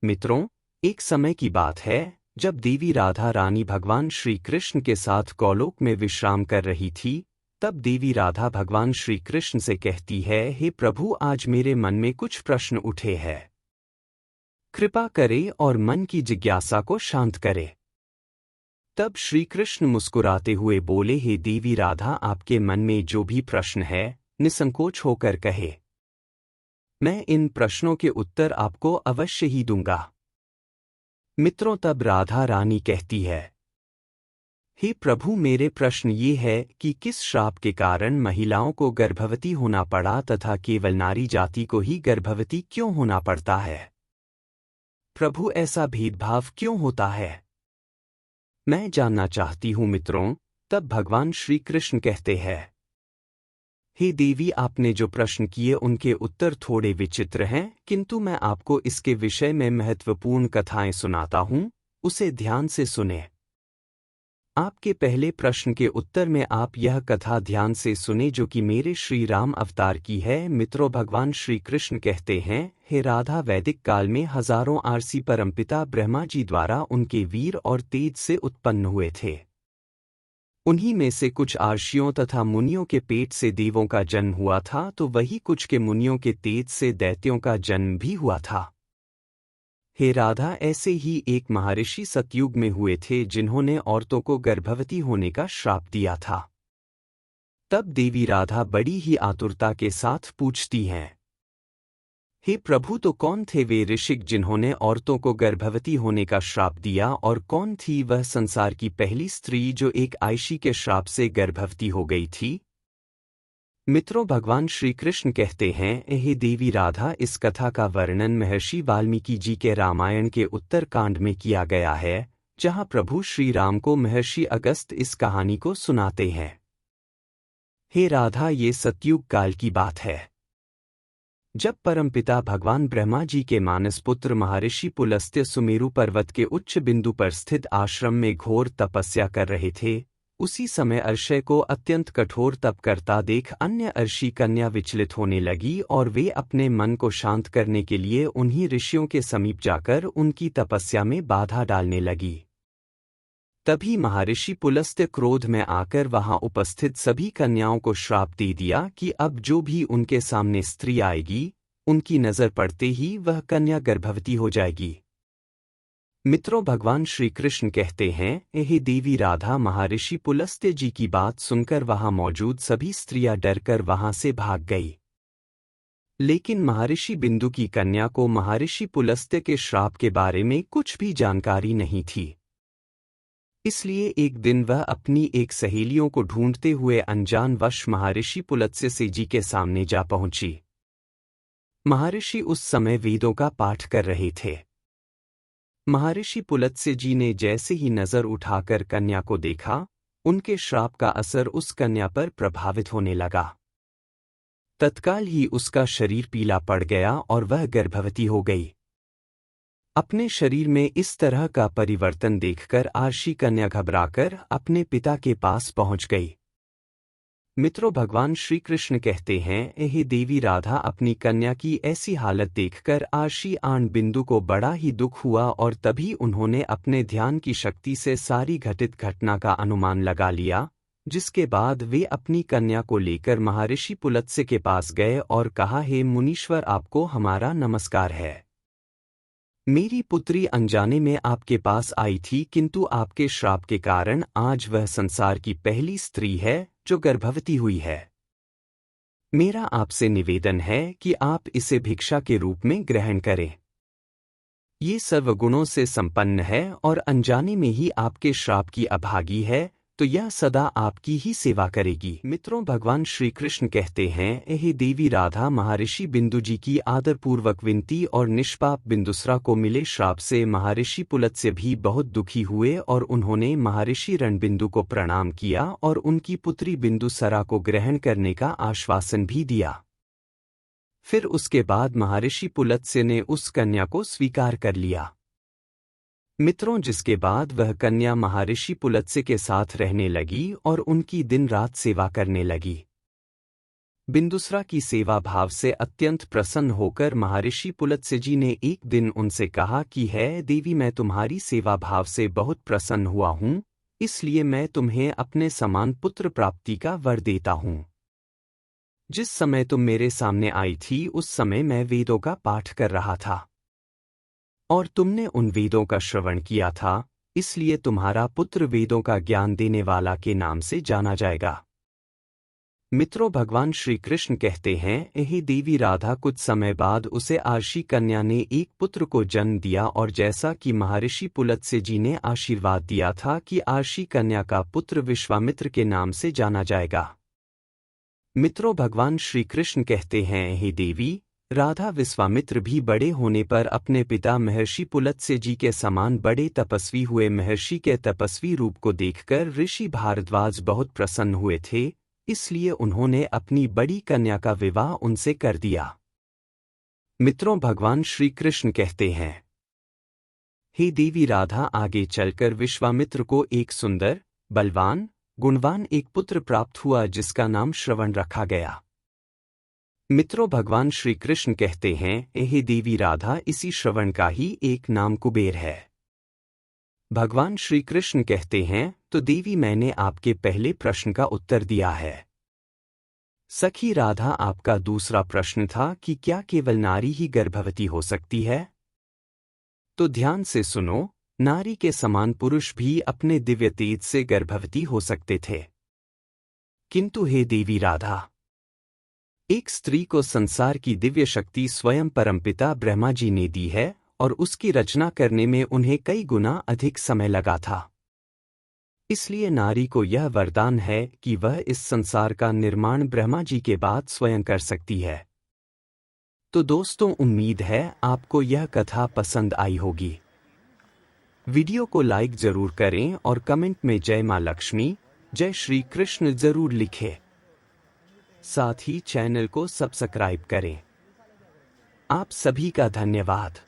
मित्रों, एक समय की बात है जब देवी राधा रानी भगवान श्री कृष्ण के साथ गोलोक में विश्राम कर रही थी। तब देवी राधा भगवान श्री कृष्ण से कहती है, हे प्रभु, आज मेरे मन में कुछ प्रश्न उठे हैं। कृपा करे और मन की जिज्ञासा को शांत करे। तब श्री कृष्ण मुस्कुराते हुए बोले, हे देवी राधा, आपके मन में जो भी प्रश्न है निसंकोच होकर कहे। मैं इन प्रश्नों के उत्तर आपको अवश्य ही दूंगा। मित्रों, तब राधा रानी कहती है, हे प्रभु, मेरे प्रश्न ये है कि किस श्राप के कारण महिलाओं को गर्भवती होना पड़ा तथा केवल नारी जाति को ही गर्भवती क्यों होना पड़ता है। प्रभु, ऐसा भेदभाव क्यों होता है? मैं जानना चाहती हूँ मित्रों। तब भगवान श्री कृष्ण कहते हैं, हे देवी, आपने जो प्रश्न किए उनके उत्तर थोड़े विचित्र हैं, किंतु मैं आपको इसके विषय में महत्वपूर्ण कथाएं सुनाता हूँ, उसे ध्यान से सुने। आपके पहले प्रश्न के उत्तर में आप यह कथा ध्यान से सुने जो कि मेरे श्री राम अवतार की है। मित्रों, भगवान श्री कृष्ण कहते हैं, हे राधा, वैदिक काल में हजारों आरसी परमपिता ब्रह्मा जी द्वारा उनके वीर और तेज से उत्पन्न हुए थे। उन्हीं में से कुछ आर्षियों तथा मुनियों के पेट से देवों का जन्म हुआ था, तो वही कुछ के मुनियों के तेज से दैत्यों का जन्म भी हुआ था। हे राधा, ऐसे ही एक महर्षि सतयुग में हुए थे जिन्होंने औरतों को गर्भवती होने का श्राप दिया था। तब देवी राधा बड़ी ही आतुरता के साथ पूछती हैं, हे प्रभु, तो कौन थे वे ऋषिक जिन्होंने औरतों को गर्भवती होने का श्राप दिया, और कौन थी वह संसार की पहली स्त्री जो एक आयशी के श्राप से गर्भवती हो गई थी? मित्रों, भगवान श्री कृष्ण कहते हैं, हे देवी राधा, इस कथा का वर्णन महर्षि वाल्मीकि जी के रामायण के उत्तर कांड में किया गया है, जहां प्रभु श्री राम को महर्षि अगस्त्य इस कहानी को सुनाते हैं। हे राधा, ये सतयुग काल की बात है, जब परमपिता भगवान ब्रह्मा जी के मानस पुत्र महर्षि पुलस्त्य सुमेरु पर्वत के उच्च बिंदु पर स्थित आश्रम में घोर तपस्या कर रहे थे। उसी समय अर्षय को अत्यंत कठोर तप करता देख अन्य अर्षि कन्या विचलित होने लगी और वे अपने मन को शांत करने के लिए उन्हीं ऋषियों के समीप जाकर उनकी तपस्या में बाधा डालने लगी। तभी महर्षि पुलस्त्य क्रोध में आकर वहां उपस्थित सभी कन्याओं को श्राप दे दिया कि अब जो भी उनके सामने स्त्री आएगी, उनकी नजर पड़ते ही वह कन्या गर्भवती हो जाएगी। मित्रों, भगवान श्री कृष्ण कहते हैं, हे देवी राधा, महर्षि पुलस्त्य जी की बात सुनकर वहां मौजूद सभी स्त्रियां डरकर वहां से भाग गई। लेकिन महर्षि बिंदु की कन्या को महर्षि पुलस्त्य के श्राप के बारे में कुछ भी जानकारी नहीं थी। इसलिए एक दिन वह अपनी एक सहेलियों को ढूंढते हुए अनजानवश महर्षि पुलत्स्य जी के सामने जा पहुंची। महर्षि उस समय वेदों का पाठ कर रहे थे। महर्षि पुलत्स्य जी ने जैसे ही नजर उठाकर कन्या को देखा, उनके श्राप का असर उस कन्या पर प्रभावित होने लगा। तत्काल ही उसका शरीर पीला पड़ गया और वह गर्भवती हो गई। अपने शरीर में इस तरह का परिवर्तन देखकर आर्षी कन्या घबराकर अपने पिता के पास पहुंच गई। मित्रों, भगवान श्री कृष्ण कहते हैं, हे देवी राधा, अपनी कन्या की ऐसी हालत देखकर आर्षी आन बिंदु को बड़ा ही दुख हुआ और तभी उन्होंने अपने ध्यान की शक्ति से सारी घटित घटना का अनुमान लगा लिया, जिसके बाद वे अपनी कन्या को लेकर महर्षि पुलत्स्य के पास गए और कहा, हे मुनीश्वर, आपको हमारा नमस्कार है। मेरी पुत्री अनजाने में आपके पास आई थी, किंतु आपके श्राप के कारण आज वह संसार की पहली स्त्री है जो गर्भवती हुई है। मेरा आपसे निवेदन है कि आप इसे भिक्षा के रूप में ग्रहण करें। ये सर्वगुणों से संपन्न है और अनजाने में ही आपके श्राप की अभागी है, तो यह सदा आपकी ही सेवा करेगी। मित्रों, भगवान श्री कृष्ण कहते हैं, हे देवी राधा, महर्षि बिंदु जी की आदरपूर्वक विनती और निष्पाप बिंदुसरा को मिले श्राप से महर्षि पुलत्स्य भी बहुत दुखी हुए और उन्होंने महर्षि रणबिंदु को प्रणाम किया और उनकी पुत्री बिंदुसरा को ग्रहण करने का आश्वासन भी दिया। फिर उसके बाद महर्षि पुलत्स्य ने उस कन्या को स्वीकार कर लिया। मित्रों, जिसके बाद वह कन्या महर्षि पुलत्स्य के साथ रहने लगी और उनकी दिन रात सेवा करने लगी। बिंदुसरा की सेवा भाव से अत्यंत प्रसन्न होकर महर्षि पुलत्स्य जी ने एक दिन उनसे कहा कि है देवी, मैं तुम्हारी सेवा भाव से बहुत प्रसन्न हुआ हूँ, इसलिए मैं तुम्हें अपने समान पुत्र प्राप्ति का वर देता हूँ। जिस समय तुम मेरे सामने आई थी उस समय मैं वेदों का पाठ कर रहा था और तुमने उन वेदों का श्रवण किया था, इसलिए तुम्हारा पुत्र वेदों का ज्ञान देने वाला के नाम से जाना जाएगा। मित्रों, भगवान श्री कृष्ण कहते हैं, हे देवी राधा, कुछ समय बाद उसे आर्षि कन्या ने एक पुत्र को जन्म दिया और जैसा कि महर्षि पुलत्स्य जी ने आशीर्वाद दिया था कि आर्षि कन्या का पुत्र विश्वामित्र के नाम से जाना जाएगा। मित्रों, भगवान श्री कृष्ण कहते हैं, हे देवी राधा, विश्वामित्र भी बड़े होने पर अपने पिता महर्षि पुलत्स्य जी के समान बड़े तपस्वी हुए। महर्षि के तपस्वी रूप को देखकर ऋषि भारद्वाज बहुत प्रसन्न हुए थे, इसलिए उन्होंने अपनी बड़ी कन्या का विवाह उनसे कर दिया। मित्रों, भगवान श्री कृष्ण कहते हैं, हे देवी राधा, आगे चलकर विश्वामित्र को एक सुंदर, बलवान, गुणवान एक पुत्र प्राप्त हुआ जिसका नाम श्रवण रखा गया। मित्रों, भगवान श्री कृष्ण कहते हैं, हे देवी राधा, इसी श्रवण का ही एक नाम कुबेर है। भगवान श्री कृष्ण कहते हैं, तो देवी, मैंने आपके पहले प्रश्न का उत्तर दिया है। सखी राधा, आपका दूसरा प्रश्न था कि क्या केवल नारी ही गर्भवती हो सकती है? तो ध्यान से सुनो, नारी के समान पुरुष भी अपने दिव्य तेज से गर्भवती हो सकते थे। किंतु हे देवी राधा, एक स्त्री को संसार की दिव्य शक्ति स्वयं परमपिता ब्रह्मा जी ने दी है और उसकी रचना करने में उन्हें कई गुना अधिक समय लगा था। इसलिए नारी को यह वरदान है कि वह इस संसार का निर्माण ब्रह्मा जी के बाद स्वयं कर सकती है। तो दोस्तों, उम्मीद है आपको यह कथा पसंद आई होगी। वीडियो को लाइक जरूर करें और कमेंट में जय मां लक्ष्मी, जय श्री कृष्ण जरूर लिखें। साथ ही चैनल को सब्सक्राइब करें। आप सभी का धन्यवाद।